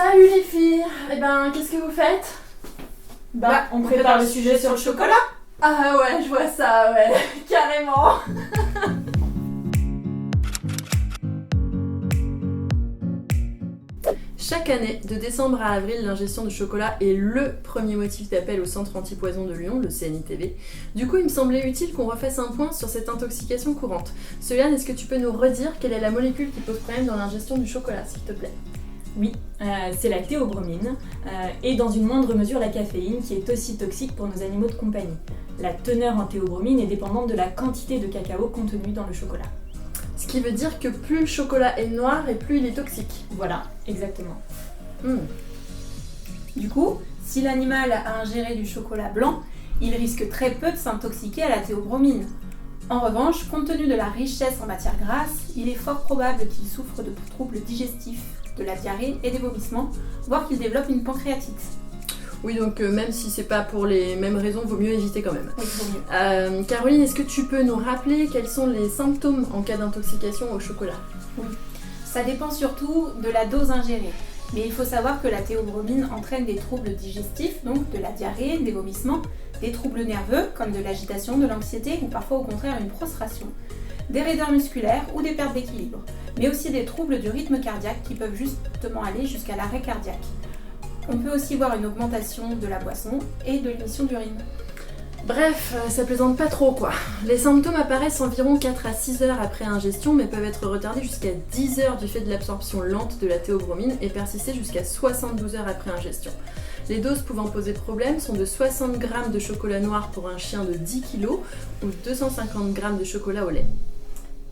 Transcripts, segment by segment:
Salut les filles. Eh ben, qu'est-ce que vous faites? On prépare le sujet sur le chocolat. Ah ouais, je vois ça, ouais, carrément. Chaque année, de décembre à avril, l'ingestion de chocolat est le premier motif d'appel au Centre antipoison de Lyon, le CNITV. Du coup, il me semblait utile qu'on refasse un point sur cette intoxication courante. Solène, est-ce que tu peux nous redire quelle est la molécule qui pose problème dans l'ingestion du chocolat, s'il te plaît? Oui, c'est la théobromine et dans une moindre mesure la caféine qui est aussi toxique pour nos animaux de compagnie. La teneur en théobromine est dépendante de la quantité de cacao contenue dans le chocolat. Ce qui veut dire que plus le chocolat est noir et plus il est toxique. Voilà, exactement. Du coup, si l'animal a ingéré du chocolat blanc, il risque très peu de s'intoxiquer à la théobromine. En revanche, compte tenu de la richesse en matière grasse, il est fort probable qu'il souffre de troubles digestifs, de la diarrhée et des vomissements, voire qu'il développe une pancréatite. Oui, donc même si c'est pas pour les mêmes raisons, vaut mieux éviter quand même. Oui, il vaut mieux. Caroline, est-ce que tu peux nous rappeler quels sont les symptômes en cas d'intoxication au chocolat? Oui, ça dépend surtout de la dose ingérée. Mais il faut savoir que la théobromine entraîne des troubles digestifs, donc de la diarrhée, des vomissements, des troubles nerveux, comme de l'agitation, de l'anxiété ou parfois au contraire une prostration, des raideurs musculaires ou des pertes d'équilibre, mais aussi des troubles du rythme cardiaque qui peuvent justement aller jusqu'à l'arrêt cardiaque. On peut aussi voir une augmentation de la boisson et de l'émission d'urine. Bref, ça plaisante pas trop quoi. Les symptômes apparaissent environ 4 à 6 heures après ingestion mais peuvent être retardés jusqu'à 10 heures du fait de l'absorption lente de la théobromine et persister jusqu'à 72 heures après ingestion. Les doses pouvant poser problème sont de 60 g de chocolat noir pour un chien de 10 kg ou 250 g de chocolat au lait.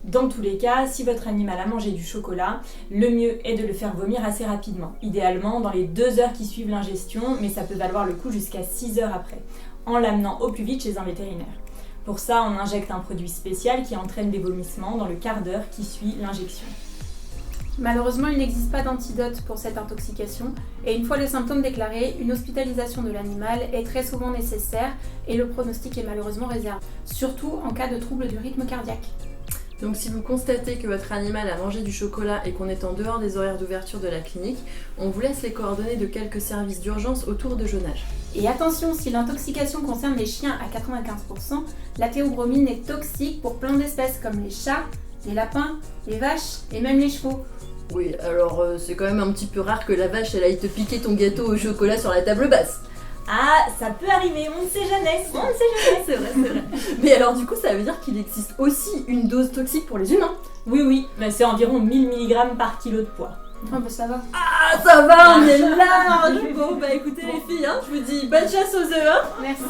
Dans tous les cas, si votre animal a mangé du chocolat, le mieux est de le faire vomir assez rapidement. Idéalement dans les 2 heures qui suivent l'ingestion, mais ça peut valoir le coup jusqu'à 6 heures après, en l'amenant au plus vite chez un vétérinaire. Pour ça, on injecte un produit spécial qui entraîne des vomissements dans le quart d'heure qui suit l'injection. Malheureusement, il n'existe pas d'antidote pour cette intoxication et une fois les symptômes déclarés, une hospitalisation de l'animal est très souvent nécessaire et le pronostic est malheureusement réservé, surtout en cas de trouble du rythme cardiaque. Donc si vous constatez que votre animal a mangé du chocolat et qu'on est en dehors des horaires d'ouverture de la clinique, on vous laisse les coordonnées de quelques services d'urgence autour de Jonage. Et attention, si l'intoxication concerne les chiens à 95%, la théobromine est toxique pour plein d'espèces comme les chats, les lapins, les vaches et même les chevaux. Oui, alors c'est quand même un petit peu rare que la vache elle aille te piquer ton gâteau au chocolat sur la table basse. Ah, ça peut arriver, on ne sait jamais. On ne sait jamais, c'est vrai. Mais alors du coup, ça veut dire qu'il existe aussi une dose toxique pour les humains? Oui, mais c'est environ 1000 mg par kilo de poids. Ah bah ça va. Ah, ça va, on est large. Bon, bah écoutez les filles, hein, je vous dis bonne chasse aux œufs. Hein. Merci.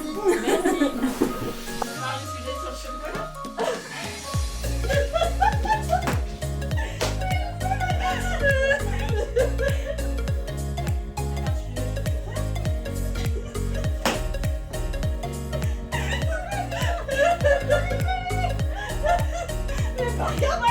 Regarde,